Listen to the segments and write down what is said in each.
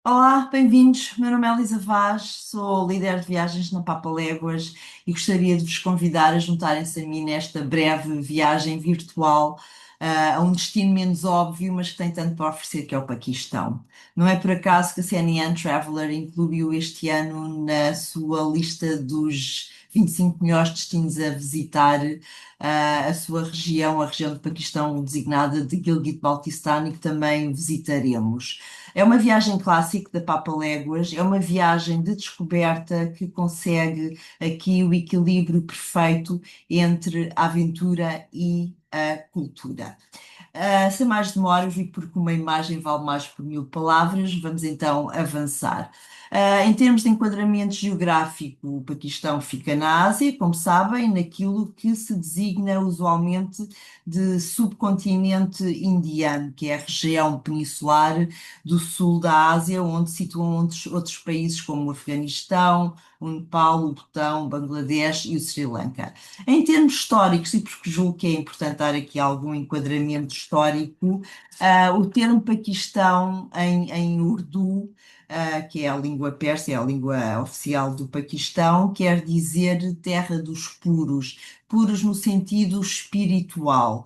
Olá, bem-vindos. Meu nome é Elisa Vaz, sou líder de viagens na Papaléguas e gostaria de vos convidar a juntarem-se a mim nesta breve viagem virtual, a um destino menos óbvio, mas que tem tanto para oferecer, que é o Paquistão. Não é por acaso que a CNN Traveler incluiu este ano na sua lista dos 25 melhores destinos a visitar, a sua região, a região do Paquistão designada de Gilgit-Baltistan, e que também visitaremos. É uma viagem clássica da Papaléguas, é uma viagem de descoberta que consegue aqui o equilíbrio perfeito entre a aventura e a cultura. Sem mais demoras, e porque uma imagem vale mais por mil palavras, vamos então avançar. Em termos de enquadramento geográfico, o Paquistão fica na Ásia, como sabem, naquilo que se designa usualmente de subcontinente indiano, que é a região peninsular do sul da Ásia, onde se situam outros países como o Afeganistão, o Nepal, o Butão, o Bangladesh e o Sri Lanka. Em termos históricos, e porque julgo que é importante dar aqui algum enquadramento histórico, o termo Paquistão em Urdu, que é a língua persa, é a língua oficial do Paquistão, quer dizer terra dos puros, puros no sentido espiritual.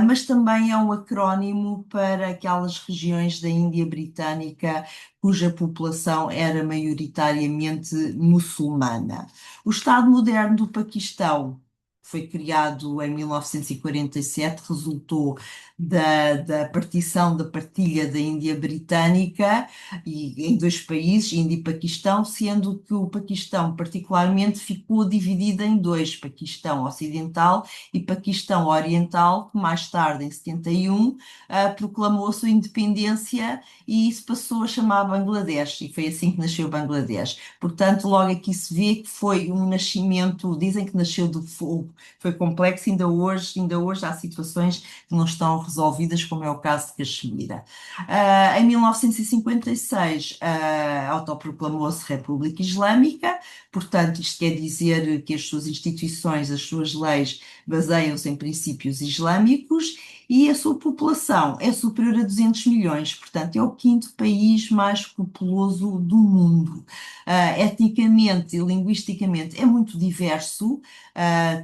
Mas também é um acrónimo para aquelas regiões da Índia Britânica cuja população era maioritariamente muçulmana. O Estado moderno do Paquistão foi criado em 1947, resultou da partição, da partilha da Índia Britânica em dois países, Índia e Paquistão, sendo que o Paquistão particularmente ficou dividido em dois, Paquistão Ocidental e Paquistão Oriental, que mais tarde, em 71, proclamou a sua independência e isso passou a chamar Bangladesh, e foi assim que nasceu Bangladesh. Portanto, logo aqui se vê que foi um nascimento, dizem que nasceu do fogo, foi complexo, ainda hoje há situações que não estão resolvidas, como é o caso de Caxemira. Em 1956, autoproclamou-se República Islâmica, portanto, isto quer dizer que as suas instituições, as suas leis baseiam-se em princípios islâmicos e a sua população é superior a 200 milhões, portanto, é o quinto país mais populoso do mundo. Etnicamente e linguisticamente é muito diverso,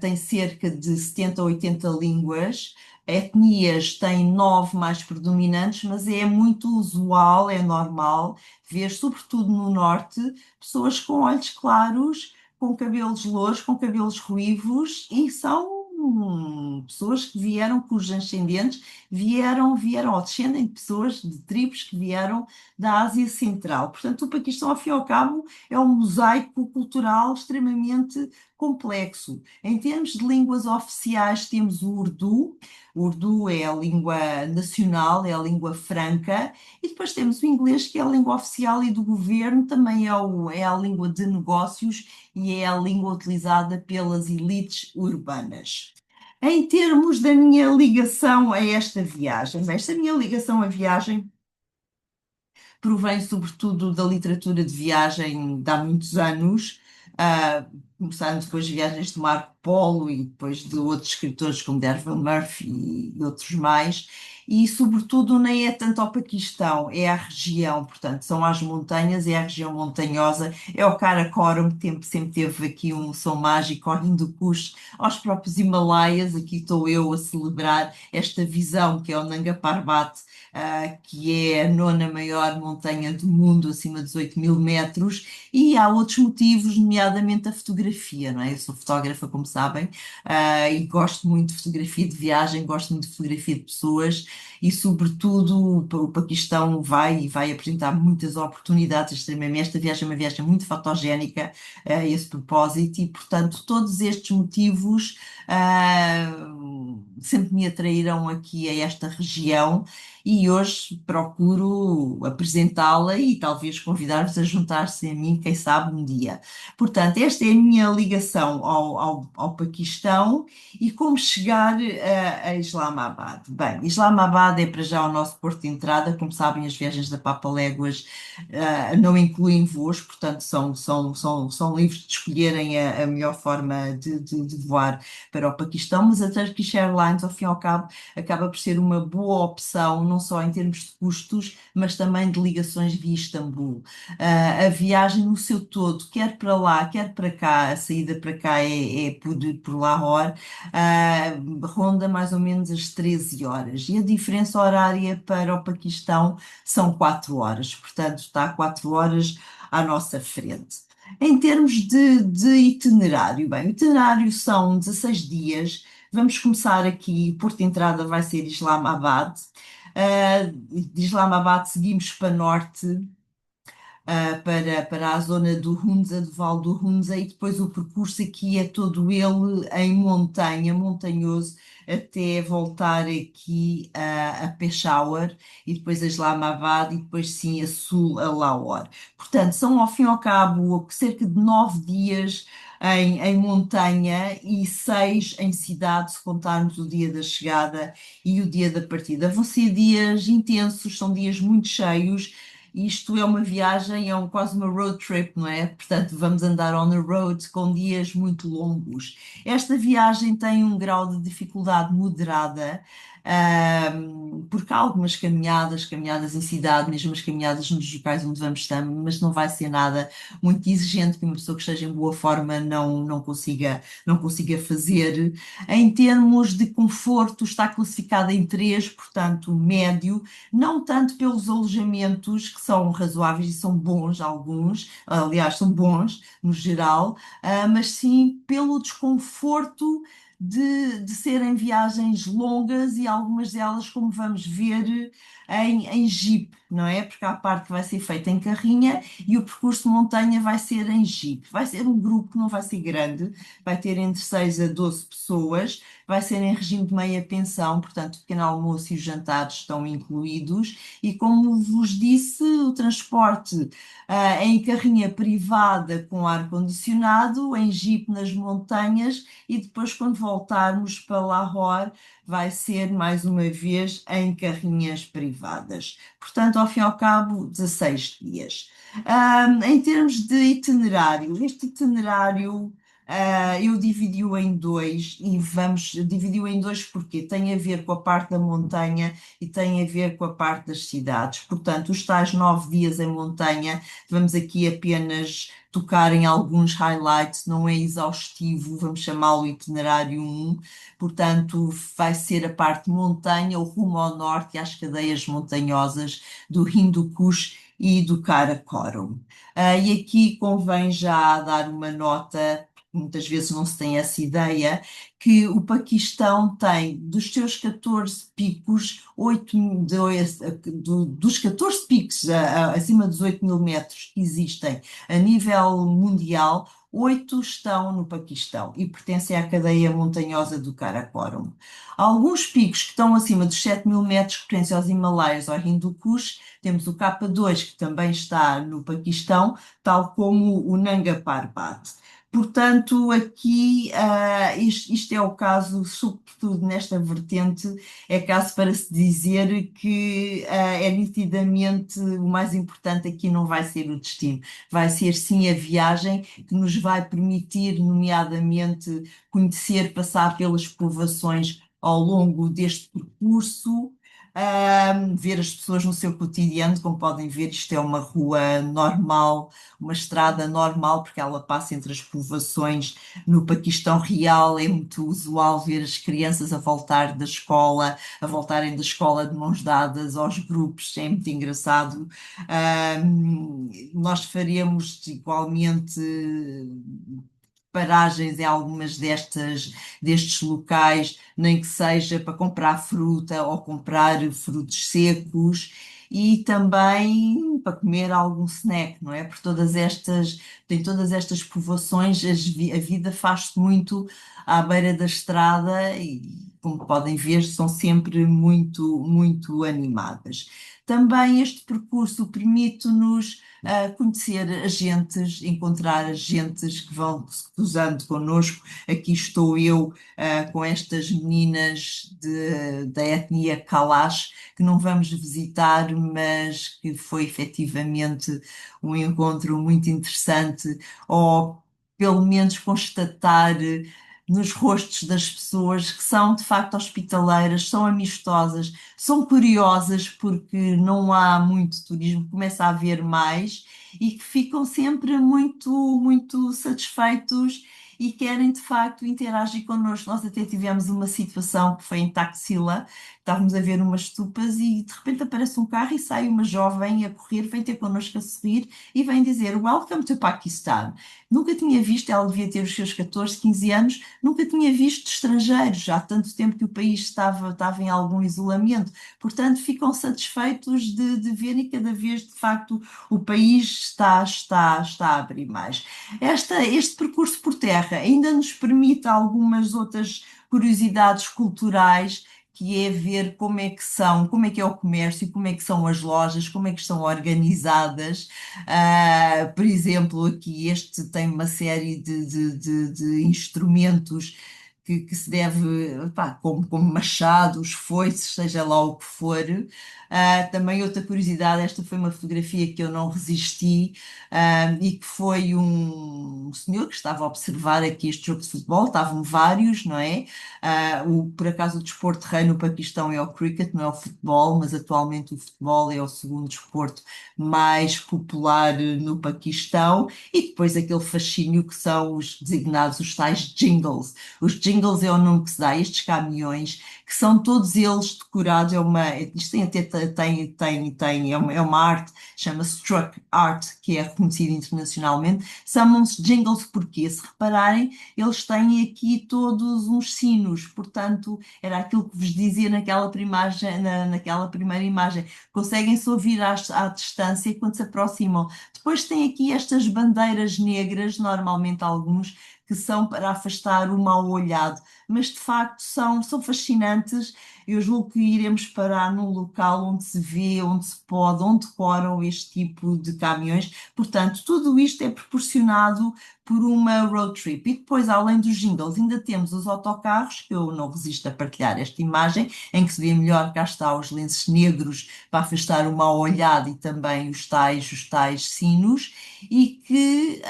tem cerca de 70 ou 80 línguas. Etnias têm nove mais predominantes, mas é muito usual, é normal ver, sobretudo no norte, pessoas com olhos claros, com cabelos louros, com cabelos ruivos, e são pessoas que vieram, cujos ascendentes vieram ou descendem de pessoas de tribos que vieram da Ásia Central. Portanto, o Paquistão, ao fim e ao cabo, é um mosaico cultural extremamente complexo. Em termos de línguas oficiais, temos o Urdu. O Urdu é a língua nacional, é a língua franca, e depois temos o inglês, que é a língua oficial e do governo, também é a língua de negócios e é a língua utilizada pelas elites urbanas. Em termos da minha ligação a esta viagem, esta minha ligação à viagem provém sobretudo da literatura de viagem de há muitos anos, ah, começando depois de viagens de Marco Polo e depois de outros escritores como Derwent Murphy e outros mais, e sobretudo nem é tanto ao Paquistão, é a região, portanto, são as montanhas, é a região montanhosa, é o Karakoram, que sempre teve aqui um som mágico, ao Hindu Kush, aos próprios Himalaias, aqui estou eu a celebrar esta visão que é o Nanga Parbat, que é a nona maior montanha do mundo, acima de 18 mil metros, e há outros motivos, nomeadamente a fotografia, não é? Eu sou fotógrafa, como sabem, e gosto muito de fotografia de viagem, gosto muito de fotografia de pessoas, e sobretudo o Paquistão vai apresentar muitas oportunidades extremamente. Esta viagem é uma viagem muito fotogénica a esse propósito, e portanto todos estes motivos sempre me atraíram aqui a esta região e hoje procuro apresentá-la e talvez convidar-vos a juntar-se a mim, quem sabe um dia. Portanto, esta é a minha ligação ao Paquistão e como chegar a Islamabad. Bem, Islamabad Islamabad é para já o nosso porto de entrada. Como sabem, as viagens da Papaléguas não incluem voos, portanto são livres de escolherem a melhor forma de voar para o Paquistão, mas a Turkish Airlines, ao fim e ao cabo, acaba por ser uma boa opção, não só em termos de custos, mas também de ligações via Istambul. A viagem no seu todo, quer para lá, quer para cá, a saída para cá é por Lahore, ronda mais ou menos as 13 horas. E a diferença horária para o Paquistão são 4 horas, portanto, está 4 horas à nossa frente. Em termos de itinerário, bem, o itinerário são 16 dias. Vamos começar aqui, o porto de entrada vai ser Islamabad. De Islamabad seguimos para norte, para a zona do Hunza, do Vale do Hunza, e depois o percurso aqui é todo ele em montanha, montanhoso, até voltar aqui a Peshawar e depois a Islamabad e depois sim a sul a Lahore. Portanto, são ao fim e ao cabo cerca de 9 dias em montanha e 6 em cidade, se contarmos o dia da chegada e o dia da partida. Vão ser dias intensos, são dias muito cheios. Isto é uma viagem, quase uma road trip, não é? Portanto, vamos andar on the road com dias muito longos. Esta viagem tem um grau de dificuldade moderada, porque há algumas caminhadas em cidade, mesmo as caminhadas nos locais onde vamos estar, mas não vai ser nada muito exigente que uma pessoa que esteja em boa forma não consiga fazer. Em termos de conforto, está classificada em três, portanto, médio, não tanto pelos alojamentos, que são razoáveis e são bons, alguns, aliás, são bons no geral, mas sim pelo desconforto de serem viagens longas e algumas delas, como vamos ver, em Jeep, não é? Porque há a parte que vai ser feita em carrinha e o percurso de montanha vai ser em Jeep. Vai ser um grupo que não vai ser grande, vai ter entre 6 a 12 pessoas, vai ser em regime de meia pensão, portanto, o pequeno almoço e os jantares estão incluídos. E como vos disse, o transporte em carrinha privada com ar-condicionado, em Jeep nas montanhas e depois, quando voltarmos para Lahore, vai ser mais uma vez em carrinhas privadas. Portanto, ao fim e ao cabo, 16 dias. Em termos de itinerário, este itinerário eu dividi-o em dois e vamos dividi-o em dois porque tem a ver com a parte da montanha e tem a ver com a parte das cidades. Portanto, os tais 9 dias em montanha, vamos aqui apenas tocar em alguns highlights, não é exaustivo, vamos chamá-lo itinerário 1. Portanto, vai ser a parte montanha, o rumo ao norte e às cadeias montanhosas do Hindu Kush e do Karakoram. E aqui convém já dar uma nota, muitas vezes não se tem essa ideia, que o Paquistão tem dos seus 14 picos, 8, dos 14 picos acima dos 8 mil metros que existem a nível mundial, 8 estão no Paquistão e pertencem à cadeia montanhosa do Karakoram. Alguns picos que estão acima dos 7 mil metros, que pertencem aos Himalaias, ao Hindu Kush, temos o K2, que também está no Paquistão, tal como o Nanga Parbat. Portanto, aqui, isto é o caso, sobretudo nesta vertente, é caso para se dizer que é nitidamente o mais importante aqui não vai ser o destino, vai ser sim a viagem que nos vai permitir, nomeadamente, conhecer, passar pelas provações ao longo deste percurso. Ver as pessoas no seu cotidiano, como podem ver, isto é uma rua normal, uma estrada normal, porque ela passa entre as povoações. No Paquistão Real é muito usual ver as crianças a voltar da escola, a voltarem da escola de mãos dadas aos grupos, é muito engraçado. Nós faremos igualmente paragens em algumas destes locais, nem que seja para comprar fruta ou comprar frutos secos. e também para comer algum snack, não é? Por tem todas estas povoações, a vida faz-se muito à beira da estrada e, como podem ver, são sempre muito, muito animadas. Também este percurso permite-nos conhecer agentes, encontrar agentes que vão se cruzando connosco. Aqui estou eu com estas meninas da etnia Kalash, que não vamos visitar, mas que foi efetivamente um encontro muito interessante, ou pelo menos constatar nos rostos das pessoas que são de facto hospitaleiras, são amistosas, são curiosas porque não há muito turismo, começa a haver mais e que ficam sempre muito, muito satisfeitos e querem de facto interagir connosco. Nós até tivemos uma situação que foi em Taxila, estávamos a ver umas tupas e de repente aparece um carro e sai uma jovem a correr, vem ter connosco a sorrir e vem dizer Welcome to Pakistan. Nunca tinha visto, ela devia ter os seus 14, 15 anos, nunca tinha visto estrangeiros, já há tanto tempo que o país estava em algum isolamento. Portanto, ficam satisfeitos de ver e cada vez, de facto, o país está a abrir mais. Este percurso por terra ainda nos permite algumas outras curiosidades culturais, que é ver como é que são, como é que é o comércio, como é que são as lojas, como é que estão organizadas. Por exemplo, aqui este tem uma série de instrumentos que se deve, pá, como machados, foices, seja lá o que for. Também outra curiosidade, esta foi uma fotografia que eu não resisti, e que foi um senhor que estava a observar aqui este jogo de futebol, estavam vários, não é? Por acaso o desporto rei no Paquistão é o cricket, não é o futebol, mas atualmente o futebol é o segundo desporto mais popular no Paquistão, e depois aquele fascínio que são os designados, os tais jingles. Os jingles é o nome que se dá a estes caminhões, que são todos eles decorados, isto tem até é uma arte, chama-se truck art, que é reconhecida internacionalmente. Chamam-se jingles porque, se repararem, eles têm aqui todos uns sinos, portanto, era aquilo que vos dizia naquela primeira imagem. Conseguem-se ouvir à distância quando se aproximam. Depois tem aqui estas bandeiras negras, normalmente alguns, que são para afastar o mau olhado, mas de facto são fascinantes. Eu julgo que iremos parar num local onde se vê, onde se pode, onde decoram este tipo de caminhões. Portanto, tudo isto é proporcionado por uma road trip. E depois, além dos jingles, ainda temos os autocarros, que eu não resisto a partilhar esta imagem, em que se vê melhor, cá está, os lenços negros para afastar o mau olhado e também os tais sinos, e que,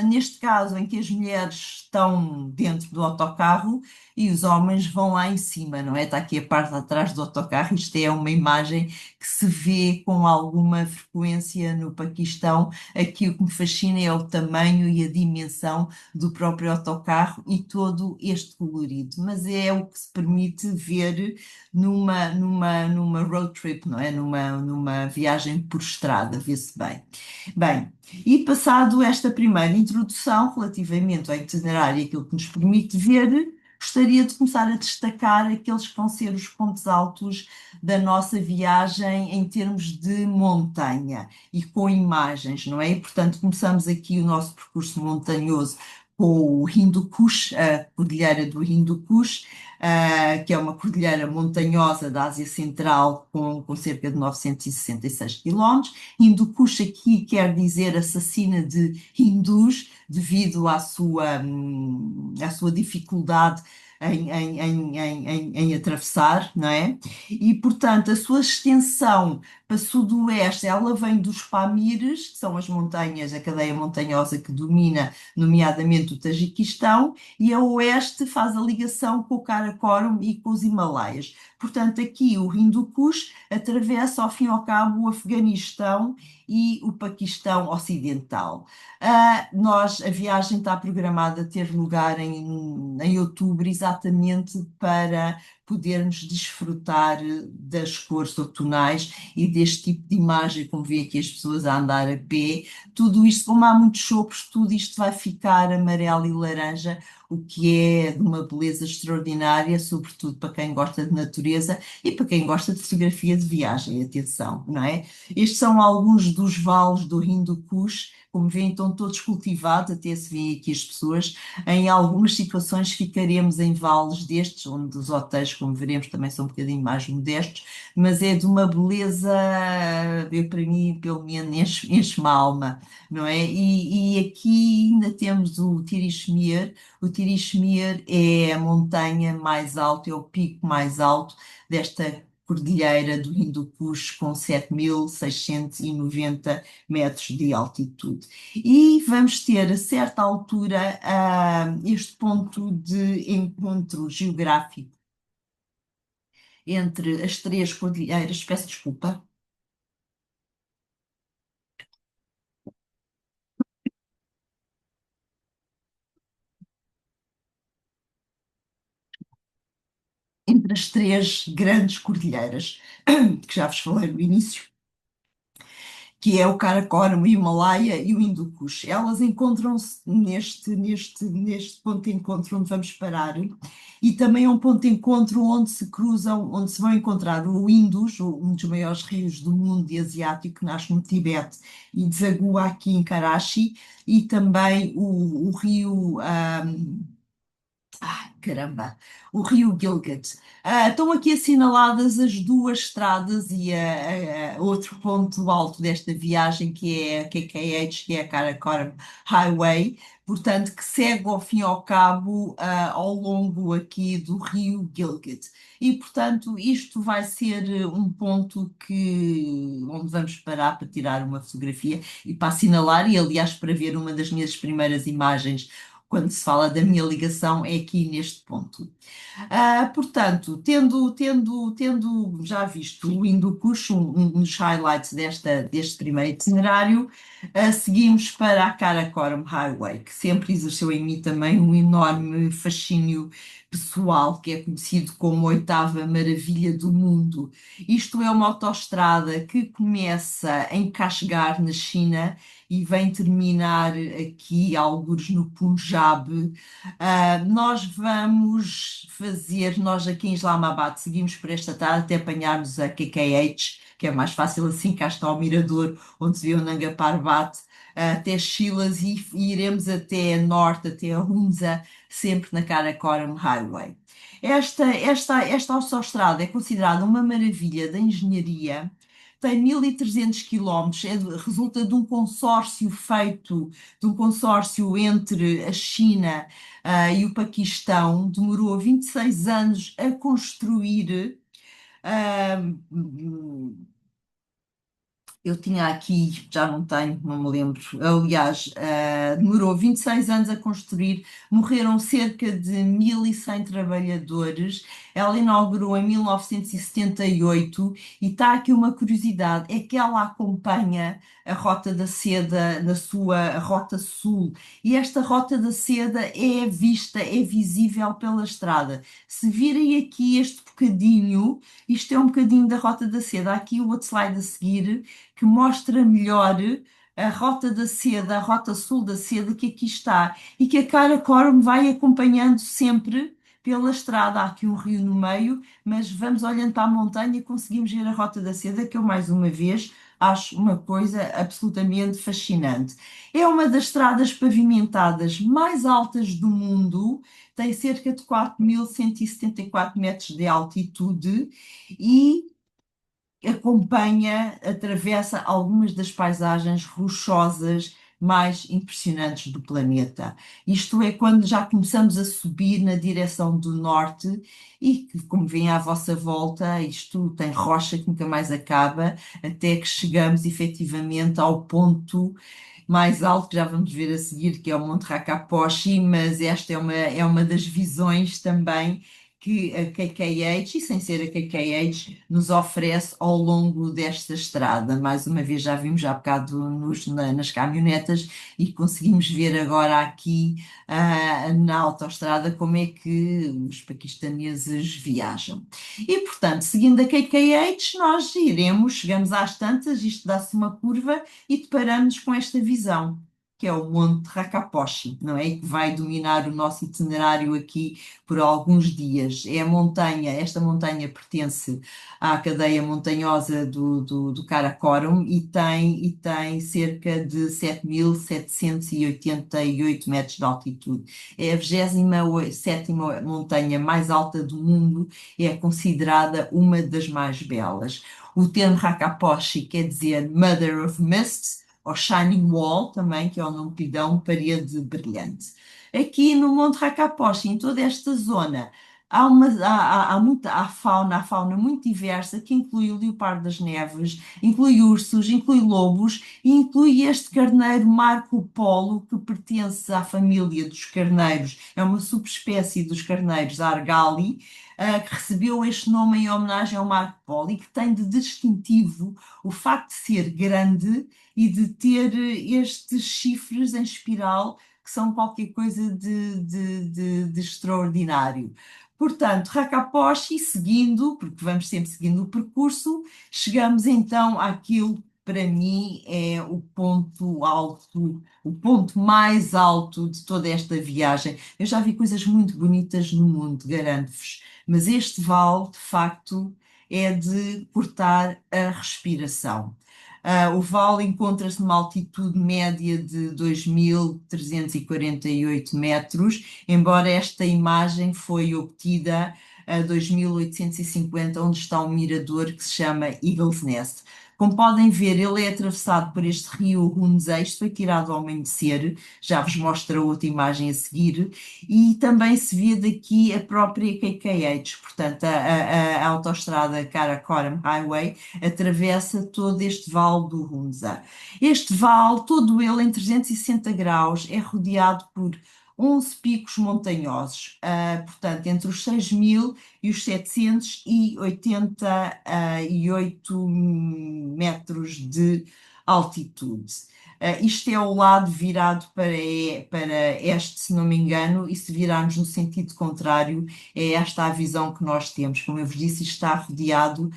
neste caso, em que as mulheres estão dentro do autocarro e os homens vão lá em cima, não é? Está aqui a parte de atrás do autocarro. Isto é uma imagem que se vê com alguma frequência no Paquistão. Aqui o que me fascina é o tamanho e a dimensão do próprio autocarro e todo este colorido, mas é o que se permite ver numa road trip, não é? Numa viagem por estrada, vê-se bem. Bem, e passado esta primeira introdução relativamente ao itinerário e aquilo que nos permite ver, gostaria de começar a destacar aqueles que vão ser os pontos altos da nossa viagem em termos de montanha e com imagens, não é? E, portanto, começamos aqui o nosso percurso montanhoso com o Hindu Kush, a Cordilheira do Hindu Kush, que é uma cordilheira montanhosa da Ásia Central com cerca de 966 quilómetros. Hindu Kush aqui quer dizer assassina de hindus, devido à sua dificuldade em atravessar, não é? E, portanto, a sua extensão para sudoeste, ela vem dos Pamires, que são as montanhas, a cadeia montanhosa que domina, nomeadamente o Tajiquistão, e a oeste faz a ligação com o Karakorum e com os Himalaias. Portanto, aqui o Hindu Kush atravessa, ao fim e ao cabo, o Afeganistão e o Paquistão Ocidental. A viagem está programada a ter lugar em outubro, exatamente para podermos desfrutar das cores outonais e deste tipo de imagem, como vê aqui as pessoas a andar a pé. Tudo isto, como há muitos chopos, tudo isto vai ficar amarelo e laranja, o que é de uma beleza extraordinária, sobretudo para quem gosta de natureza e para quem gosta de fotografia de viagem, atenção, não é? Estes são alguns dos vales do Hindu Kush, como veem, estão todos cultivados, até se vêem aqui as pessoas. Em algumas situações ficaremos em vales destes, onde os hotéis, como veremos, também são um bocadinho mais modestos, mas é de uma beleza, eu, para mim, pelo menos, enche-me a alma, não é? E aqui ainda temos o Tirishmir. O Tirishmir é a montanha mais alta, é o pico mais alto desta cordilheira do Hindu Kush, com 7.690 metros de altitude. E vamos ter, a certa altura, este ponto de encontro geográfico entre as três cordilheiras, peço desculpa, entre as três grandes cordilheiras, que já vos falei no início, que é o Karakoram, o Himalaia e o Hindu Kush. Elas encontram-se neste ponto de encontro onde vamos parar, e também é um ponto de encontro onde se cruzam, onde se vão encontrar o Indus, um dos maiores rios do mundo e asiático, que nasce no Tibete e desagua aqui em Karachi, e também o rio. Ai, caramba, o Rio Gilgit. Estão aqui assinaladas as duas estradas e outro ponto alto desta viagem, que é a KKH, que é a Karakoram Highway, portanto, que segue ao fim e ao cabo, ao longo aqui do Rio Gilgit. E, portanto, isto vai ser um ponto onde vamos parar para tirar uma fotografia e para assinalar, e aliás, para ver uma das minhas primeiras imagens quando se fala da minha ligação, é aqui neste ponto. Portanto, tendo já visto o Hindu Kush, um dos highlights deste primeiro itinerário, seguimos para a Karakoram Highway, que sempre exerceu em mim também um enorme fascínio pessoal, que é conhecido como a oitava maravilha do mundo. Isto é uma autoestrada que começa em Kashgar, na China, e vem terminar aqui, algures no Punjab. Nós vamos fazer, nós aqui em Islamabad, seguimos por esta tarde até apanharmos a KKH, que é mais fácil assim, cá está o mirador, onde se vê o Nanga Parbat, até Chilas, e iremos até norte, até a Hunza, sempre na Karakoram Highway. Esta autoestrada é considerada uma maravilha da engenharia, tem 1.300 quilómetros, resulta de um consórcio entre a China, e o Paquistão, demorou 26 anos a construir. ah, eu tinha aqui, já não tenho, não me lembro. Aliás, demorou 26 anos a construir, morreram cerca de 1.100 trabalhadores. Ela inaugurou em 1978 e está aqui uma curiosidade: é que ela acompanha a Rota da Seda na sua Rota Sul, e esta Rota da Seda é vista, é visível pela estrada. Se virem aqui este bocadinho, isto é um bocadinho da Rota da Seda. Há aqui o outro slide a seguir que mostra melhor a Rota da Seda, a Rota Sul da Seda, que aqui está, e que a Karakoram vai acompanhando sempre pela estrada. Há aqui um rio no meio, mas vamos olhando para a montanha e conseguimos ver a Rota da Seda, que eu, mais uma vez, acho uma coisa absolutamente fascinante. É uma das estradas pavimentadas mais altas do mundo, tem cerca de 4.174 metros de altitude e atravessa algumas das paisagens rochosas mais impressionantes do planeta. Isto é, quando já começamos a subir na direção do norte e que, como vem à vossa volta, isto tem rocha que nunca mais acaba, até que chegamos efetivamente ao ponto mais alto, que já vamos ver a seguir, que é o Monte Rakaposhi, mas esta é uma das visões também que a KKH, e sem ser a KKH, nos oferece ao longo desta estrada. Mais uma vez, já vimos há bocado nas caminhonetas, e conseguimos ver agora aqui, na autoestrada, como é que os paquistaneses viajam. E, portanto, seguindo a KKH, nós chegamos às tantas, isto dá-se uma curva e deparamos com esta visão. que é o Monte Rakaposhi, não é? E que vai dominar o nosso itinerário aqui por alguns dias. É a montanha, esta montanha pertence à cadeia montanhosa do Karakorum e tem cerca de 7.788 metros de altitude. É a 27ª montanha mais alta do mundo e é considerada uma das mais belas. O termo Hakaposhi quer dizer Mother of Mists, ou Shining Wall também, que é o nome que lhe dão, parede brilhante. Aqui no Monte Rakaposhi, em toda esta zona, há fauna muito diversa, que inclui o leopardo das neves, inclui ursos, inclui lobos e inclui este carneiro Marco Polo, que pertence à família dos carneiros, é uma subespécie dos carneiros Argali, que recebeu este nome em homenagem ao Marco Polo e que tem de distintivo o facto de ser grande e de ter estes chifres em espiral que são qualquer coisa de extraordinário. Portanto, Rakaposhi, seguindo, porque vamos sempre seguindo o percurso, chegamos então àquilo que para mim é o ponto alto, o ponto mais alto de toda esta viagem. Eu já vi coisas muito bonitas no mundo, garanto-vos, mas este vale, de facto, é de cortar a respiração. O vale encontra-se numa altitude média de 2.348 metros, embora esta imagem foi obtida a 2.850, onde está um mirador que se chama Eagle's Nest. Como podem ver, ele é atravessado por este rio Hunza, isto foi tirado ao amanhecer, já vos mostro a outra imagem a seguir, e também se vê daqui a própria KKH, portanto a autoestrada Karakoram Highway atravessa todo este vale do Hunza. Este vale, todo ele em 360 graus, é rodeado por 11 picos montanhosos, portanto, entre os 6.000 e os 788 metros de altitude. Isto é o lado virado para este, se não me engano, e se virarmos no sentido contrário, é esta a visão que nós temos. Como eu vos disse, isto está rodeado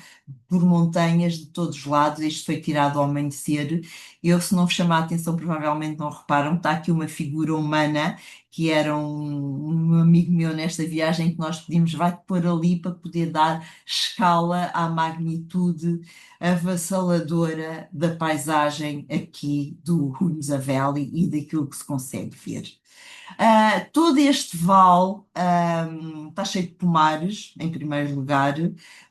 por montanhas de todos os lados. Isto foi tirado ao amanhecer. Eu, se não vos chamar a atenção, provavelmente não reparam. Está aqui uma figura humana que era um amigo meu nesta viagem que nós pedimos, vai pôr ali para poder dar escala à magnitude avassaladora da paisagem aqui do Hunza Valley e daquilo que se consegue ver. Todo este vale está cheio de pomares, em primeiro lugar,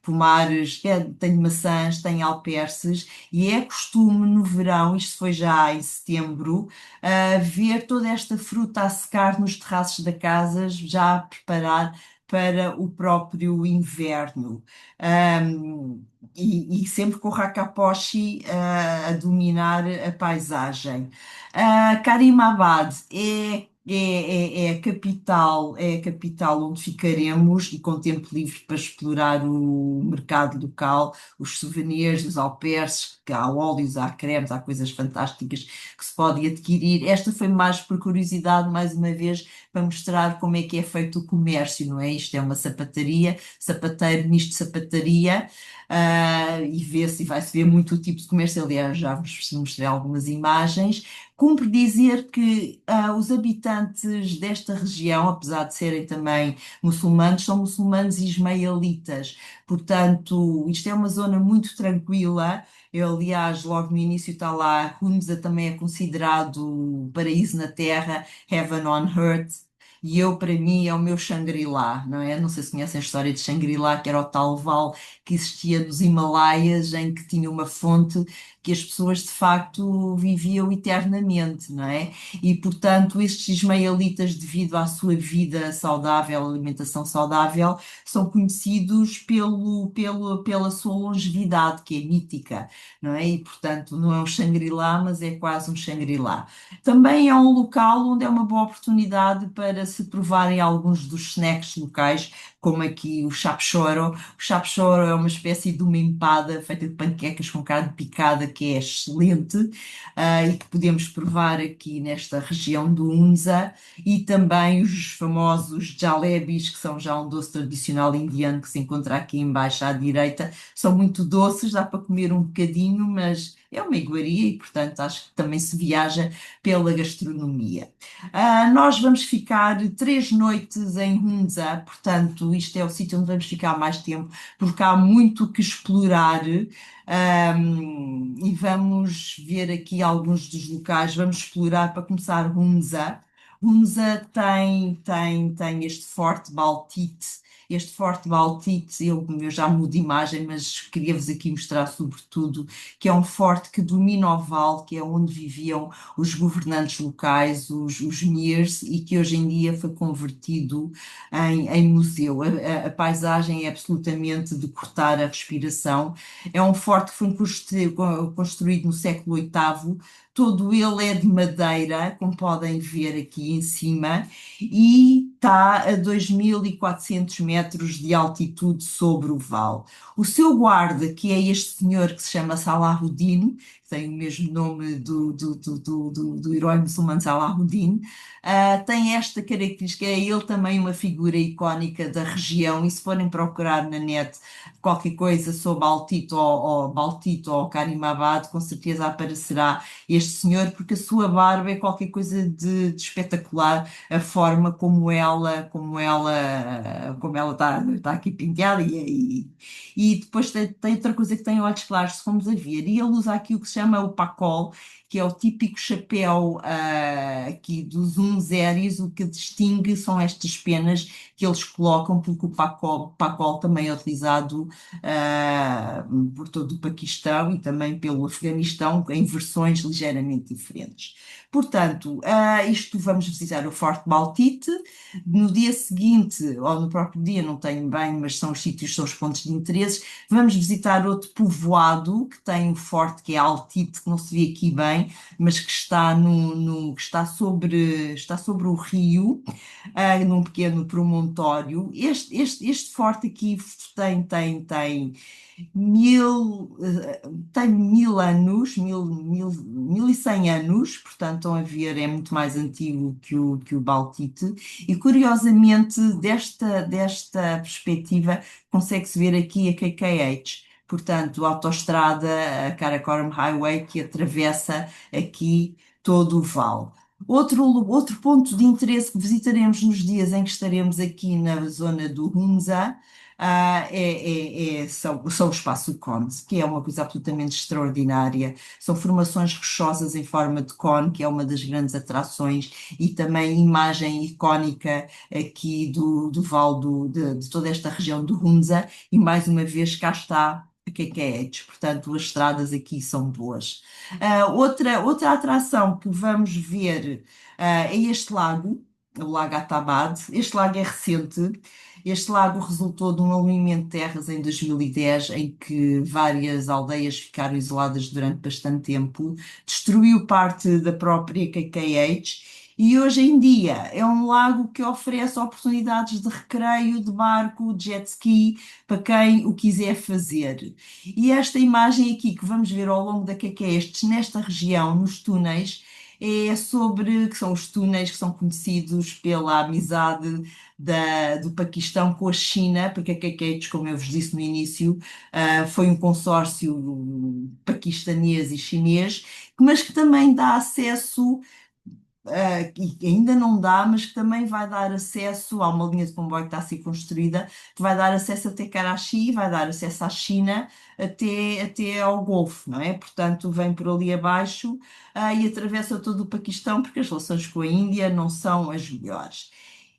pomares, tem maçãs, tem alperces, e é costume no verão, isto foi já em setembro, ver toda esta fruta a secar nos terraços da casa, já a preparar para o próprio inverno. E sempre com o Rakaposhi a dominar a paisagem. Karimabad é a capital onde ficaremos e com tempo livre para explorar o mercado local, os souvenirs, os alperces, que há óleos, há cremes, há coisas fantásticas que se podem adquirir. Esta foi mais por curiosidade, mais uma vez, para mostrar como é que é feito o comércio, não é? Isto é uma sapataria, sapateiro nisto de sapataria, e vê-se e vai-se ver muito o tipo de comércio. Aliás, já vos mostrei algumas imagens. Cumpre dizer que os habitantes desta região, apesar de serem também muçulmanos, são muçulmanos ismaelitas. Portanto, isto é uma zona muito tranquila. Eu, aliás, logo no início está lá, Hunza também é considerado o paraíso na Terra, Heaven on Earth. E eu, para mim, é o meu Shangri-La, não é? Não sei se conhecem a história de Shangri-La, que era o tal vale que existia nos Himalaias, em que tinha uma fonte que as pessoas de facto viviam eternamente, não é? E portanto, estes ismaelitas, devido à sua vida saudável, alimentação saudável, são conhecidos pela sua longevidade, que é mítica, não é? E portanto, não é um Shangri-La, mas é quase um Shangri-La. Também é um local onde é uma boa oportunidade para se provarem alguns dos snacks locais, como aqui o chapchoro. O chapchoro é uma espécie de uma empada feita de panquecas com carne picada, que é excelente, e que podemos provar aqui nesta região do Hunza, e também os famosos jalebis, que são já um doce tradicional indiano que se encontra aqui embaixo à direita. São muito doces, dá para comer um bocadinho, mas é uma iguaria e, portanto, acho que também se viaja pela gastronomia. Nós vamos ficar 3 noites em Hunza, portanto, isto é o sítio onde vamos ficar mais tempo, porque há muito que explorar. E vamos ver aqui alguns dos locais. Vamos explorar para começar Hunza. Hunza tem este Forte Baltite. Este Forte Baltite, eu já mudo de imagem, mas queria-vos aqui mostrar sobretudo que é um forte que domina o vale, que é onde viviam os governantes locais, os Mirs, e que hoje em dia foi convertido em museu. A paisagem é absolutamente de cortar a respiração. É um forte que foi construído no século VIII. Todo ele é de madeira, como podem ver aqui em cima, e está a 2.400 metros de altitude sobre o vale. O seu guarda, que é este senhor que se chama Salahuddin, que tem o mesmo nome do herói muçulmano Salahuddin, tem esta característica, é ele também uma figura icónica da região, e se forem procurar na net qualquer coisa sobre Baltito ou Karimabad, com certeza aparecerá este senhor, porque a sua barba é qualquer coisa de espetacular, a forma como ela está aqui penteada e depois tem outra coisa que tem olhos claros, se formos a ver, e ele usa aqui o que se chama o pacol, que é o típico chapéu aqui dos Unzeris. O que distingue são estas penas que eles colocam, porque o pacol também é utilizado por todo o Paquistão e também pelo Afeganistão, em versões ligeiramente diferentes. Portanto, isto vamos visitar o Forte Baltite. No dia seguinte, ou no próprio dia, não tenho bem, mas são os sítios, são os pontos de interesse. Vamos visitar outro povoado que tem um forte, que é Altite, que não se vê aqui bem, mas que está, que está sobre o rio, num pequeno promontório. Este forte aqui tem tem 1.000 anos, 1.100 anos, portanto, estão a ver, é muito mais antigo que o Baltite, e curiosamente, desta perspectiva, consegue-se ver aqui a KKH. Portanto, a autoestrada, a Karakoram Highway, que atravessa aqui todo o vale. Outro ponto de interesse que visitaremos nos dias em que estaremos aqui na zona do Hunza, são o Espaço Cone, que é uma coisa absolutamente extraordinária. São formações rochosas em forma de cone, que é uma das grandes atrações, e também imagem icónica aqui do Vale de toda esta região do Hunza, e mais uma vez cá está a Kekech, portanto as estradas aqui são boas. Outra atração que vamos ver é este lago, o Lago Atabad. Este lago é recente. Este lago resultou de um alinhamento de terras em 2010, em que várias aldeias ficaram isoladas durante bastante tempo, destruiu parte da própria KKH. E hoje em dia é um lago que oferece oportunidades de recreio, de barco, de jet ski, para quem o quiser fazer. E esta imagem aqui que vamos ver ao longo da KKH, nesta região, nos túneis, é sobre, que são os túneis que são conhecidos pela amizade do Paquistão com a China, porque a KKH, como eu vos disse no início, foi um consórcio paquistanês e chinês, mas que também dá acesso, que ainda não dá, mas que também vai dar acesso a uma linha de comboio que está a ser construída, que vai dar acesso até Karachi, vai dar acesso à China, até ao Golfo, não é? Portanto, vem por ali abaixo, e atravessa todo o Paquistão, porque as relações com a Índia não são as melhores.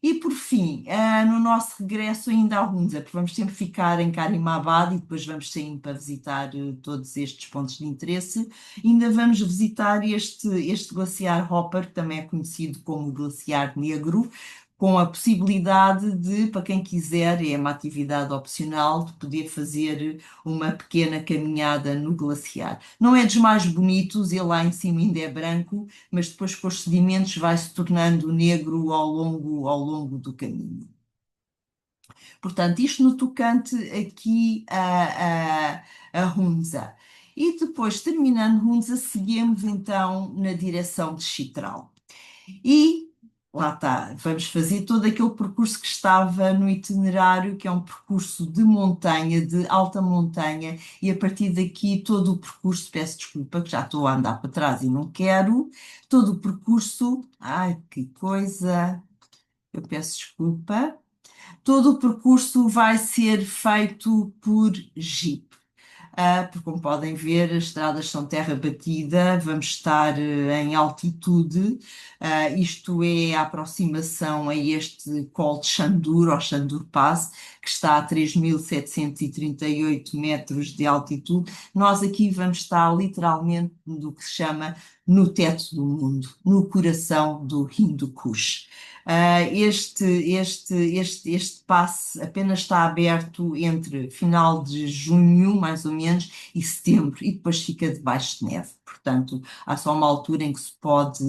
E por fim, no nosso regresso ainda a Hunza, porque vamos sempre ficar em Karimabad e depois vamos saindo para visitar todos estes pontos de interesse. Ainda vamos visitar este glaciar Hopper, que também é conhecido como glaciar negro, com a possibilidade de, para quem quiser, é uma atividade opcional, de poder fazer uma pequena caminhada no glaciar. Não é dos mais bonitos, ele lá em cima ainda é branco, mas depois com os sedimentos vai se tornando negro ao longo do caminho. Portanto, isto no tocante aqui a Hunza. E depois, terminando Hunza, seguimos então na direção de Chitral. E Lá está, vamos fazer todo aquele percurso que estava no itinerário, que é um percurso de montanha, de alta montanha, e a partir daqui todo o percurso, peço desculpa que já estou a andar para trás e não quero, todo o percurso, ai que coisa, eu peço desculpa, todo o percurso vai ser feito por Jeep. Porque, como podem ver, as estradas são terra batida, vamos estar em altitude, isto é a aproximação a este col de Chandur, ou Chandur Pass, que está a 3.738 metros de altitude. Nós aqui vamos estar literalmente do que se chama no teto do mundo, no coração do Hindu Kush. Este passe apenas está aberto entre final de junho, mais ou menos, e setembro, e depois fica debaixo de neve. Portanto, há só uma altura em que se pode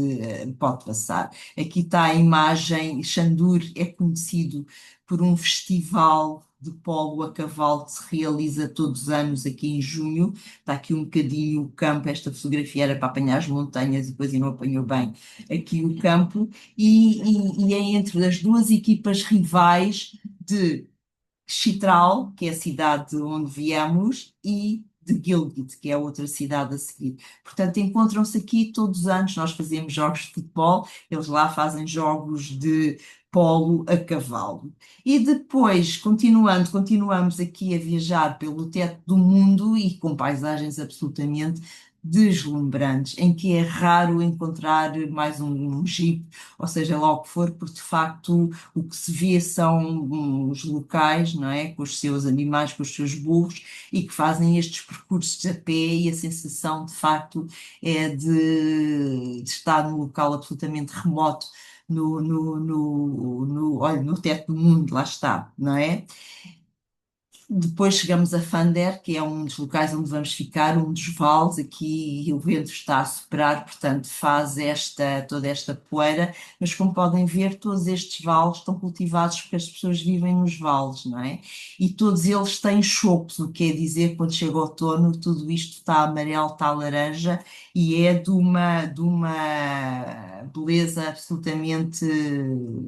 passar. Aqui está a imagem. Chandur é conhecido por um festival de polo a cavalo que se realiza todos os anos aqui em junho. Está aqui um bocadinho o campo. Esta fotografia era para apanhar as montanhas e depois não apanhou bem aqui o campo e é entre as duas equipas rivais de Chitral, que é a cidade de onde viemos, e de Gilgit, que é a outra cidade a seguir. Portanto, encontram-se aqui todos os anos, nós fazemos jogos de futebol, eles lá fazem jogos de polo a cavalo. E depois, continuamos aqui a viajar pelo teto do mundo e com paisagens absolutamente deslumbrantes, em que é raro encontrar mais um jeep, ou seja, lá o que for, porque de facto o que se vê são os locais, não é? Com os seus animais, com os seus burros, e que fazem estes percursos a pé, e a sensação, de facto, é de estar num local absolutamente remoto, olha, no teto do mundo, lá está, não é? Depois chegamos a Fander, que é um dos locais onde vamos ficar, um dos vales aqui, e o vento está a soprar, portanto faz toda esta poeira, mas como podem ver, todos estes vales estão cultivados porque as pessoas vivem nos vales, não é? E todos eles têm chopos, o que quer dizer que quando chega o outono, tudo isto está amarelo, está laranja, e é de uma beleza absolutamente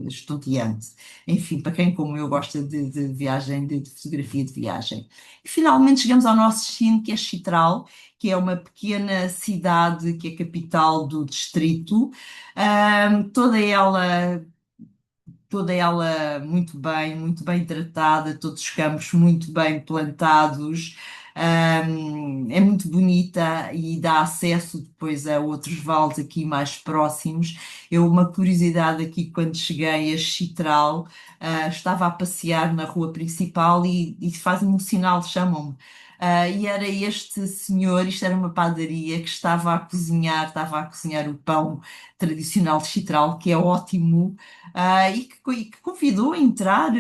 estonteante. Enfim, para quem como eu gosta de viagem, de fotografia de viagem. E finalmente chegamos ao nosso destino, que é Chitral, que é uma pequena cidade que é capital do distrito. Toda ela muito bem tratada, todos os campos muito bem plantados. É muito bonita e dá acesso depois a outros vales aqui mais próximos. Uma curiosidade aqui, quando cheguei a Chitral, estava a passear na rua principal e fazem um sinal, chamam-me. E era este senhor, isto era uma padaria, que estava a cozinhar o pão tradicional de Chitral, que é ótimo, e que convidou a entrar,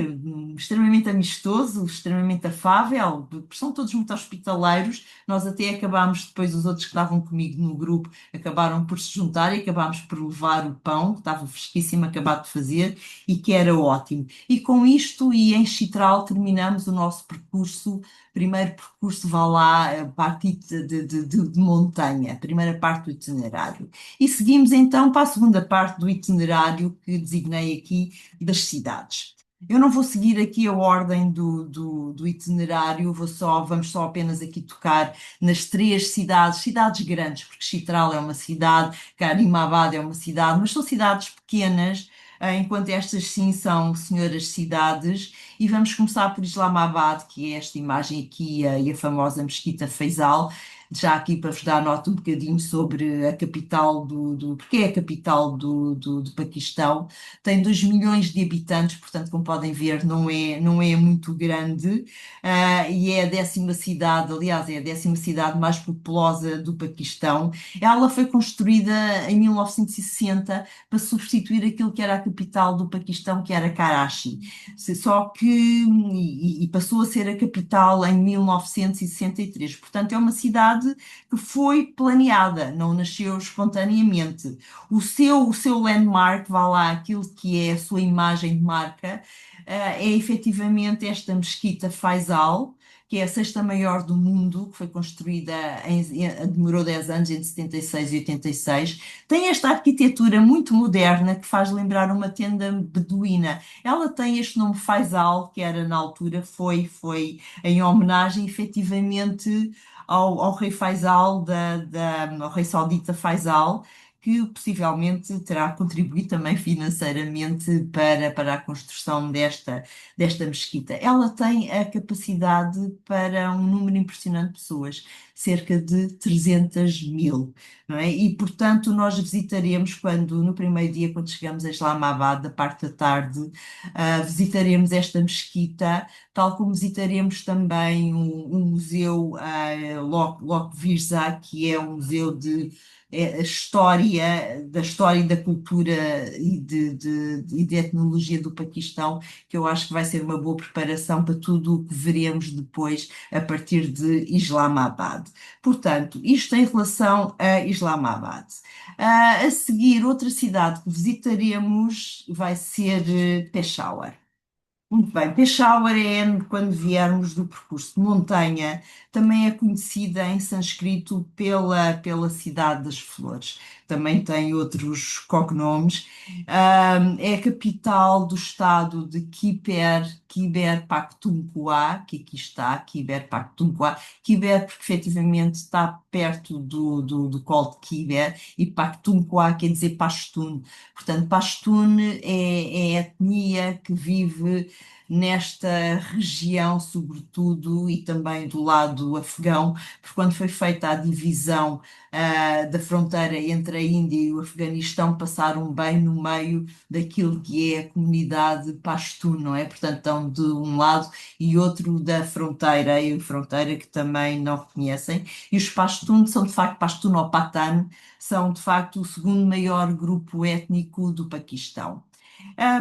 extremamente amistoso, extremamente afável, porque são todos muito hospitaleiros. Nós até acabámos, depois os outros que estavam comigo no grupo, acabaram por se juntar e acabámos por levar o pão, que estava fresquíssimo, acabado de fazer, e que era ótimo. E com isto e em Chitral terminamos o nosso percurso. Primeiro percurso, vá lá, a parte de montanha, a primeira parte do itinerário. E seguimos então para a segunda parte do itinerário que designei aqui das cidades. Eu não vou seguir aqui a ordem do itinerário, vamos só apenas aqui tocar nas três cidades grandes, porque Chitral é uma cidade, Karimabad é uma cidade, mas são cidades pequenas, enquanto estas sim são senhoras cidades, e vamos começar por Islamabad, que é esta imagem aqui, e a famosa Mesquita Faisal. Já aqui para vos dar nota um bocadinho sobre a capital porque é a capital do Paquistão. Tem 2 milhões de habitantes, portanto, como podem ver, não é muito grande, e é a décima cidade, aliás, é a décima cidade mais populosa do Paquistão. Ela foi construída em 1960 para substituir aquilo que era a capital do Paquistão, que era Karachi. Só que e passou a ser a capital em 1963. Portanto, é uma cidade que foi planeada, não nasceu espontaneamente. O seu landmark, vá lá, aquilo que é a sua imagem de marca, é efetivamente esta Mesquita Faisal, que é a sexta maior do mundo, que foi construída, demorou 10 anos, entre 76 e 86. Tem esta arquitetura muito moderna que faz lembrar uma tenda beduína. Ela tem este nome Faisal, que era na altura, foi em homenagem efetivamente ao rei Faisal, ao rei saudita Faisal, que possivelmente terá contribuído também financeiramente para a construção desta mesquita. Ela tem a capacidade para um número impressionante de pessoas, cerca de 300 mil, não é? E, portanto, nós visitaremos no primeiro dia, quando chegamos a Islamabad, da parte da tarde, visitaremos esta mesquita, tal como visitaremos também um museu, Lok Virza, que é um museu a história, da história e da cultura e de etnologia do Paquistão, que eu acho que vai ser uma boa preparação para tudo o que veremos depois a partir de Islamabad. Portanto, isto em relação a Islamabad. A seguir, outra cidade que visitaremos vai ser Peshawar. Muito bem, Peshawar é, quando viermos do percurso de montanha, também é conhecida em sânscrito pela cidade das flores. Também tem outros cognomes. É a capital do estado de Khyber Pakhtunkhwa, que aqui está, Khyber Pakhtunkhwa. Khyber, porque efetivamente está perto do colo de Khyber, e Pakhtunkhwa quer dizer Pashtun. Portanto, Pashtun é a etnia que vive nesta região, sobretudo, e também do lado afegão, porque quando foi feita a divisão da fronteira entre a Índia e o Afeganistão, passaram bem no meio daquilo que é a comunidade Pashtun, não é? Portanto, estão de um lado e outro da fronteira, e a fronteira que também não reconhecem. E os Pashtun são, de facto, Pashtun ou Patan, são, de facto, o segundo maior grupo étnico do Paquistão.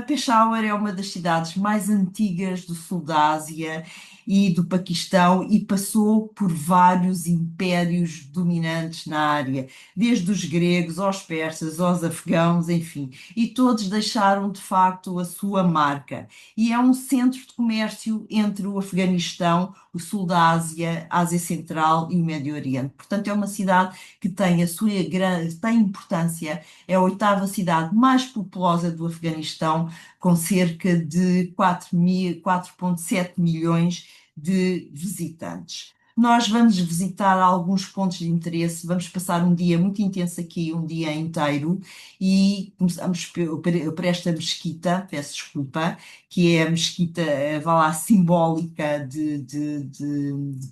Peshawar é uma das cidades mais antigas do sul da Ásia e do Paquistão e passou por vários impérios dominantes na área, desde os gregos aos persas, aos afegãos, enfim, e todos deixaram de facto a sua marca. E é um centro de comércio entre o Afeganistão, o sul da Ásia, a Ásia Central e o Médio Oriente. Portanto, é uma cidade que tem a sua grande, tem importância, é a oitava cidade mais populosa do Afeganistão, com cerca de 4,7 milhões de visitantes. Nós vamos visitar alguns pontos de interesse, vamos passar um dia muito intenso aqui, um dia inteiro, e começamos por esta mesquita, peço desculpa, que é a mesquita, vá lá, simbólica de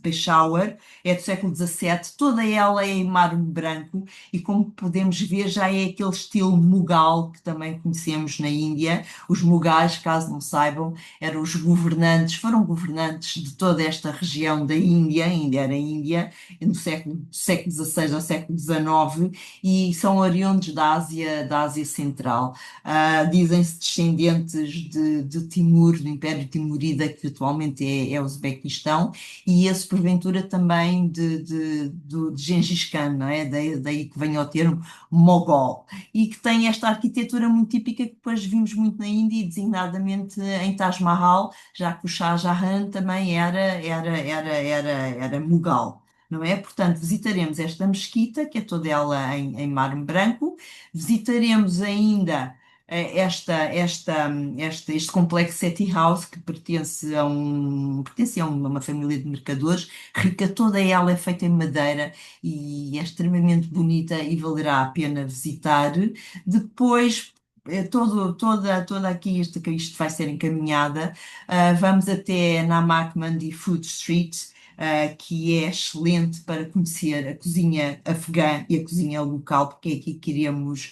Peshawar, é do século XVII, toda ela é em mármore branco, e como podemos ver, já é aquele estilo mughal que também conhecemos na Índia. Os mughais, caso não saibam, eram os governantes, foram governantes de toda esta região da Índia, ainda era Índia, no século XVI ao século XIX, e são oriundos da Ásia Central. Dizem-se descendentes de Timur, do Império Timurida, que atualmente é o Uzbequistão, e esse porventura também de Gengis Khan, não é? Daí que vem o termo mogol, e que tem esta arquitetura muito típica que depois vimos muito na Índia, e designadamente em Taj Mahal, já que o Shah Jahan também era mughal. Não é? Portanto, visitaremos esta mesquita, que é toda ela em mármore branco, visitaremos ainda este complexo City House, que pertence a uma família de mercadores rica, toda ela é feita em madeira e é extremamente bonita e valerá a pena visitar. Depois, toda aqui, isto vai ser encaminhada, vamos até Namak Mandi Food Street, que é excelente para conhecer a cozinha afegã e a cozinha local, porque é aqui que iremos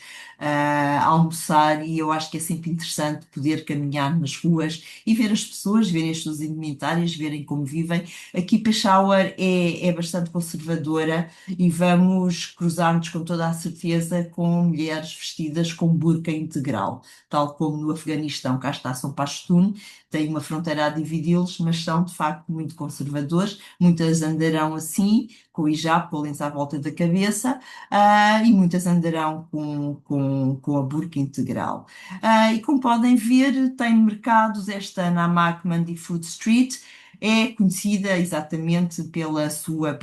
almoçar, e eu acho que é sempre interessante poder caminhar nas ruas e ver as pessoas, verem as suas indumentárias, verem como vivem. Aqui Peshawar é bastante conservadora e vamos cruzar-nos com toda a certeza com mulheres vestidas com burca integral, tal como no Afeganistão. Cá está, são Pashtun, tem uma fronteira a dividi-los, mas são de facto muito conservadores. Muitas andarão assim, com o hijab, com a lenço à volta da cabeça, e muitas andarão com a burca integral. E como podem ver, tem mercados, esta Namak Mandi Food Street, é conhecida exatamente pela sua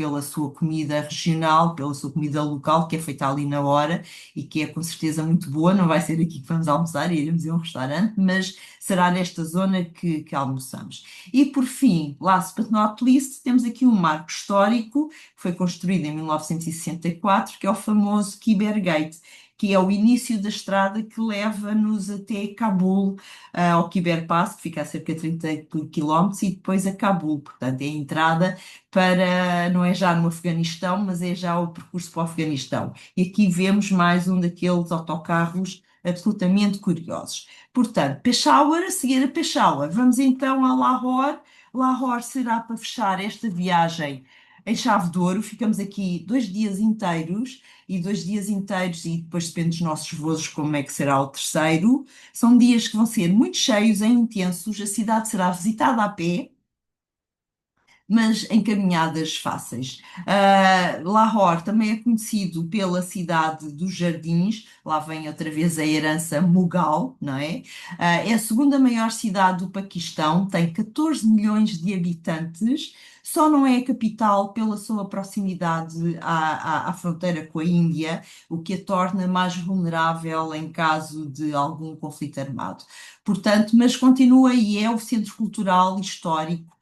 comida regional, pela sua comida local, que é feita ali na hora e que é com certeza muito boa. Não vai ser aqui que vamos almoçar, iremos a um restaurante, mas será nesta zona que almoçamos. E por fim, last but not least, temos aqui um marco histórico que foi construído em 1964, que é o famoso Kibergate, que é o início da estrada que leva-nos até Cabul, ao Khyber Pass, que fica a cerca de 30 quilómetros, e depois a Cabul. Portanto, é a entrada para, não é já no Afeganistão, mas é já o percurso para o Afeganistão. E aqui vemos mais um daqueles autocarros absolutamente curiosos. Portanto, Peshawar, a seguir a Peshawar, vamos então a Lahore. Lahore será para fechar esta viagem em chave de ouro. Ficamos aqui 2 dias inteiros e 2 dias inteiros, e depois depende dos nossos voos, como é que será o terceiro. São dias que vão ser muito cheios e intensos. A cidade será visitada a pé, mas em caminhadas fáceis. Lahore também é conhecido pela cidade dos jardins, lá vem outra vez a herança Mughal, não é? É a segunda maior cidade do Paquistão, tem 14 milhões de habitantes, só não é a capital pela sua proximidade à fronteira com a Índia, o que a torna mais vulnerável em caso de algum conflito armado. Portanto, mas continua e é o centro cultural histórico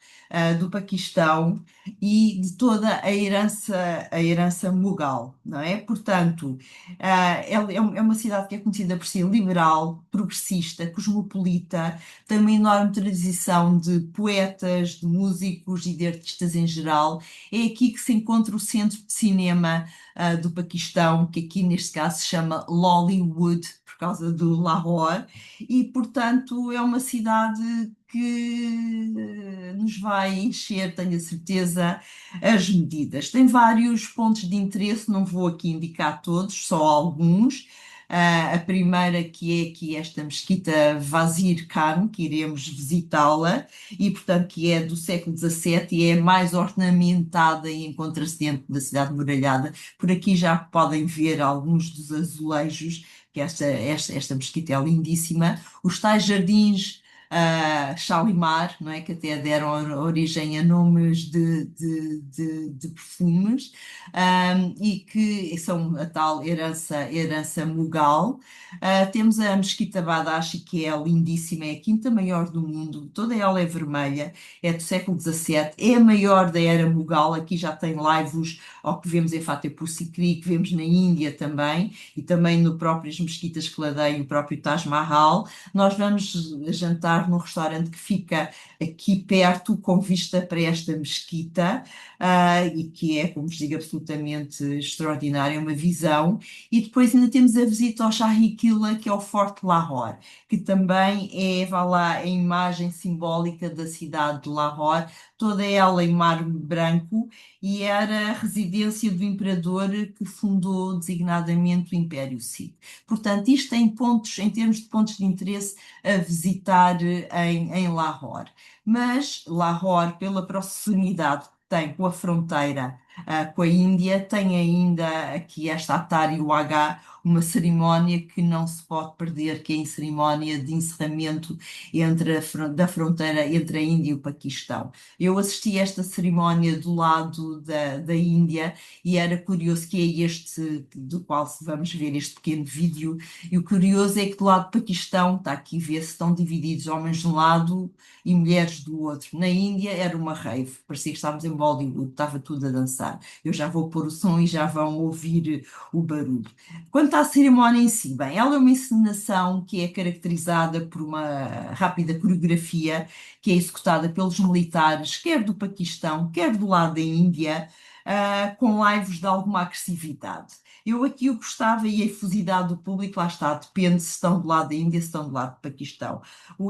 do Paquistão e de toda a herança Mughal, não é? Portanto, é uma cidade que é conhecida por ser liberal, progressista, cosmopolita, tem uma enorme tradição de poetas, de músicos e de artistas em geral. É aqui que se encontra o centro de cinema, do Paquistão, que aqui neste caso se chama Lollywood, por causa do Lahore, e portanto é uma cidade que nos vai encher, tenho a certeza, as medidas. Tem vários pontos de interesse, não vou aqui indicar todos, só alguns. A primeira que é aqui esta mesquita Wazir Khan, que iremos visitá-la, e portanto que é do século XVII e é mais ornamentada e encontra-se dentro da cidade muralhada. Por aqui já podem ver alguns dos azulejos, que esta mesquita é lindíssima. Os tais jardins Shalimar, não é? Que até deram origem a nomes de perfumes, e que são a tal herança Mughal. Temos a Mesquita Badashi, que é lindíssima, é a quinta maior do mundo, toda ela é vermelha, é do século XVII, é a maior da era Mughal. Aqui já tem laivos ao que vemos em Fatehpur Sikri, que vemos na Índia também, e também no próprias mesquitas que ladeiam o próprio Taj Mahal. Nós vamos jantar num restaurante que fica aqui perto, com vista para esta mesquita, e que é, como vos digo, absolutamente extraordinária, uma visão. E depois ainda temos a visita ao Shahi Qila, que é o Forte Lahore, que também é, vá lá, a imagem simbólica da cidade de Lahore, toda ela em mármore branco, e era a residência do imperador que fundou designadamente o Império Sikh. Portanto, isto tem pontos, em termos de pontos de interesse a visitar em Lahore. Mas Lahore, pela proximidade que tem com a fronteira, com a Índia, tem ainda aqui esta Atari Wagah, uma cerimónia que não se pode perder, que é a cerimónia de encerramento da fronteira entre a Índia e o Paquistão. Eu assisti a esta cerimónia do lado da Índia e era curioso, que é este do qual vamos ver este pequeno vídeo, e o curioso é que do lado do Paquistão, está aqui a ver se estão divididos homens de um lado e mulheres do outro. Na Índia era uma rave, parecia que estávamos em Bollywood, estava tudo a dançar. Eu já vou pôr o som e já vão ouvir o barulho. Quanto à cerimónia em si, bem, ela é uma encenação que é caracterizada por uma rápida coreografia que é executada pelos militares, quer do Paquistão, quer do lado da Índia, com lives de alguma agressividade. Eu aqui eu gostava, e a efusividade do público, lá está, depende se estão do lado da Índia, se estão do lado do Paquistão.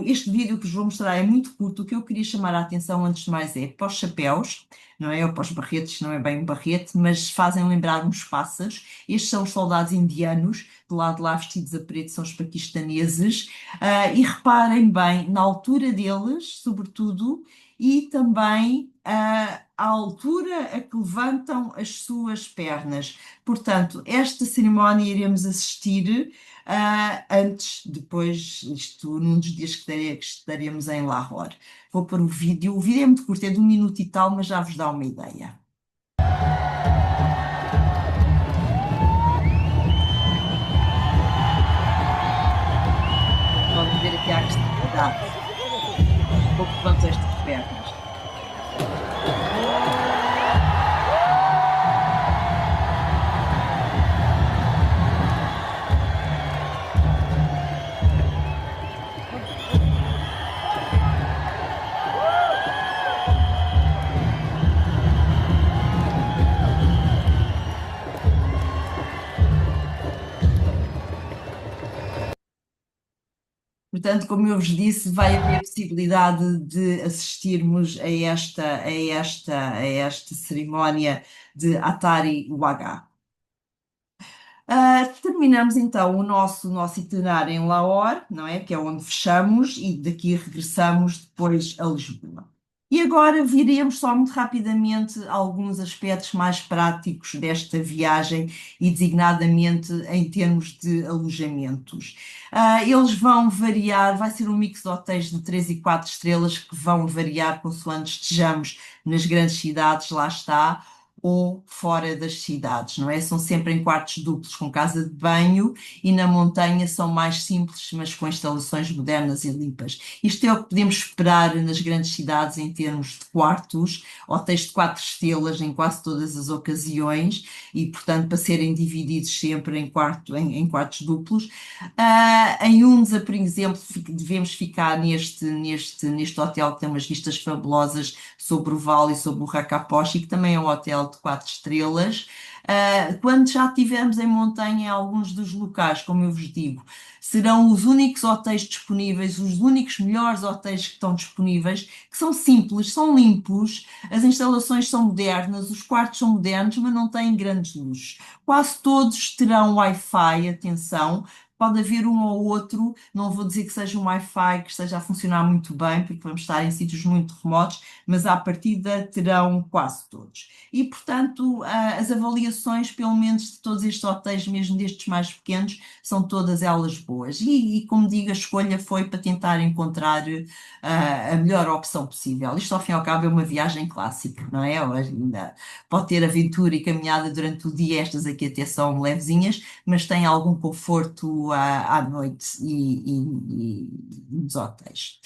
Este vídeo que vos vou mostrar é muito curto. O que eu queria chamar a atenção, antes de mais, é para os chapéus, não é? Ou para os barretes, não é bem um barrete, mas fazem lembrar uns pássaros. Estes são os soldados indianos, do lado de lá vestidos a preto são os paquistaneses. E reparem bem, na altura deles, sobretudo, e também a altura a que levantam as suas pernas. Portanto, esta cerimónia iremos assistir antes, depois, isto num dos dias que estaremos em Lahore. Vou pôr o vídeo é muito curto, é de 1 minuto e tal, mas já vos dá uma ideia. Podem ver aqui a agressividade, um pouco levantam estas pernas. Portanto, como eu vos disse, vai haver a possibilidade de assistirmos a esta cerimónia de Atari Wagah. Terminamos então o nosso itinerário em Lahore, não é? Que é onde fechamos, e daqui regressamos depois a Lisboa. E agora viremos só muito rapidamente alguns aspectos mais práticos desta viagem e designadamente em termos de alojamentos. Eles vão variar, vai ser um mix de hotéis de 3 e 4 estrelas que vão variar consoante estejamos nas grandes cidades, lá está, ou fora das cidades, não é? São sempre em quartos duplos com casa de banho e na montanha são mais simples, mas com instalações modernas e limpas. Isto é o que podemos esperar nas grandes cidades em termos de quartos, hotéis de 4 estrelas em quase todas as ocasiões e, portanto, para serem divididos sempre em quartos duplos. Em Hunza, por exemplo, devemos ficar neste hotel que tem umas vistas fabulosas sobre o vale e sobre o Rakaposhi, que também é um hotel de 4 estrelas. Quando já estivermos em montanha, em alguns dos locais, como eu vos digo, serão os únicos hotéis disponíveis, os únicos melhores hotéis que estão disponíveis, que são simples, são limpos, as instalações são modernas, os quartos são modernos, mas não têm grandes luxos. Quase todos terão Wi-Fi, atenção. Pode haver um ou outro, não vou dizer que seja um Wi-Fi que esteja a funcionar muito bem, porque vamos estar em sítios muito remotos, mas à partida terão quase todos. E, portanto, as avaliações, pelo menos de todos estes hotéis, mesmo destes mais pequenos, são todas elas boas. E como digo, a escolha foi para tentar encontrar a melhor opção possível. Isto, ao fim e ao cabo, é uma viagem clássica, não é? Ainda pode ter aventura e caminhada durante o dia, estas aqui até são levezinhas, mas tem algum conforto à noite e nos hotéis.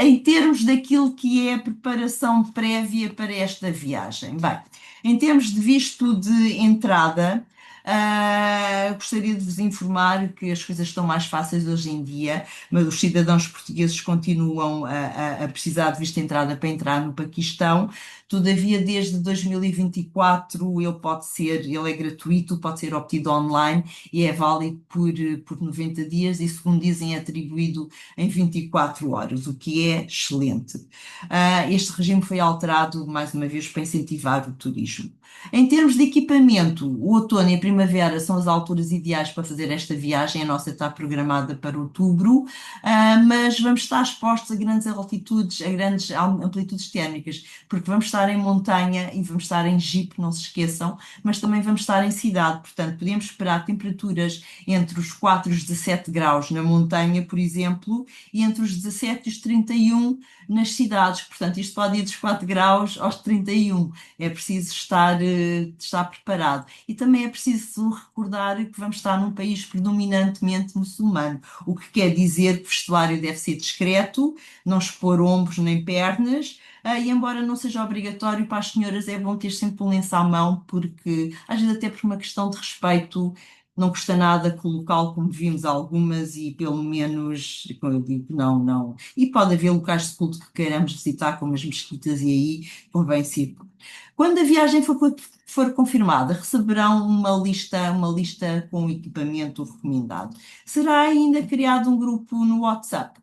Em termos daquilo que é a preparação prévia para esta viagem. Bem, em termos de visto de entrada, gostaria de vos informar que as coisas estão mais fáceis hoje em dia, mas os cidadãos portugueses continuam a precisar de visto de entrada para entrar no Paquistão. Todavia, desde 2024, ele é gratuito, pode ser obtido online e é válido por 90 dias e, segundo dizem, é atribuído em 24 horas, o que é excelente. Este regime foi alterado, mais uma vez, para incentivar o turismo. Em termos de equipamento, o outono e a primavera são as alturas ideais para fazer esta viagem. A nossa está programada para outubro, mas vamos estar expostos a grandes altitudes, a grandes amplitudes térmicas, porque vamos estar em montanha e vamos estar em Jeep, não se esqueçam, mas também vamos estar em cidade. Portanto, podemos esperar temperaturas entre os 4 e os 17 graus na montanha, por exemplo, e entre os 17 e os 31 nas cidades. Portanto, isto pode ir dos 4 graus aos 31. É preciso estar preparado. E também é preciso recordar que vamos estar num país predominantemente muçulmano, o que quer dizer que o vestuário deve ser discreto, não expor ombros nem pernas. E embora não seja obrigatório para as senhoras, é bom ter sempre um lenço à mão, porque às vezes até por uma questão de respeito, não custa nada colocá-lo como vimos algumas e pelo menos, como eu digo, não. E pode haver locais de culto que queiramos visitar, como as mesquitas, e aí convém ser. Quando a viagem for confirmada, receberão uma lista com o equipamento recomendado. Será ainda criado um grupo no WhatsApp,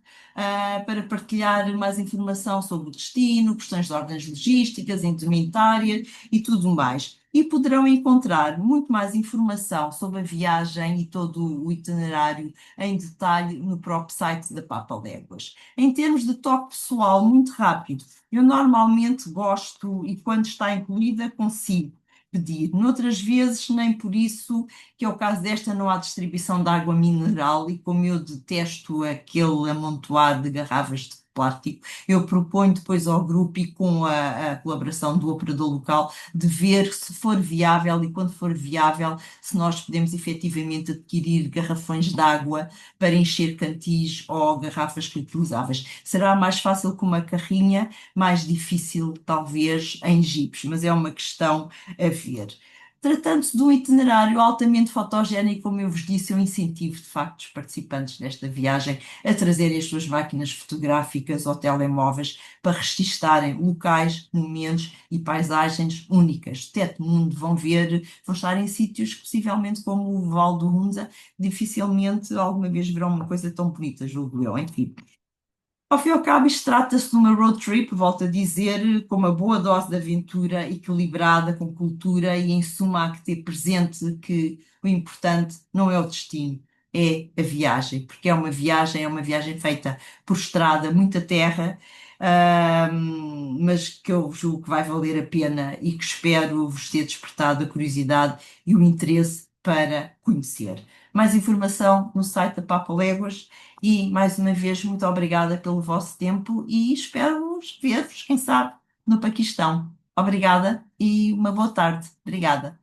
para partilhar mais informação sobre o destino, questões de ordens logísticas, indumentária e tudo mais. e poderão encontrar muito mais informação sobre a viagem e todo o itinerário em detalhe no próprio site da Papaléguas. Em termos de toque pessoal, muito rápido, eu normalmente gosto e quando está incluída consigo pedir. Noutras vezes, nem por isso, que é o caso desta, não há distribuição de água mineral e como eu detesto aquele amontoado de garrafas de plástico, eu proponho depois ao grupo e com a colaboração do operador local de ver se for viável e quando for viável, se nós podemos efetivamente adquirir garrafões de água para encher cantis ou garrafas reutilizáveis. Será mais fácil com uma carrinha, mais difícil talvez em jipes, mas é uma questão a ver. Tratando-se de um itinerário altamente fotogénico, como eu vos disse, eu incentivo de facto os participantes desta viagem a trazerem as suas máquinas fotográficas ou telemóveis para registarem locais, momentos e paisagens únicas. Teto Mundo vão ver, vão estar em sítios possivelmente como o Val do Hunza, dificilmente alguma vez verão uma coisa tão bonita, julgo eu, enfim. Ao fim e ao cabo, isto trata-se de uma road trip, volto a dizer, com uma boa dose de aventura, equilibrada, com cultura e, em suma, há que ter presente que o importante não é o destino, é a viagem, porque é uma viagem feita por estrada, muita terra, mas que eu julgo que vai valer a pena e que espero vos ter despertado a curiosidade e o interesse para conhecer. Mais informação no site da Papaléguas. E, mais uma vez, muito obrigada pelo vosso tempo e espero ver-vos, quem sabe, no Paquistão. Obrigada e uma boa tarde. Obrigada.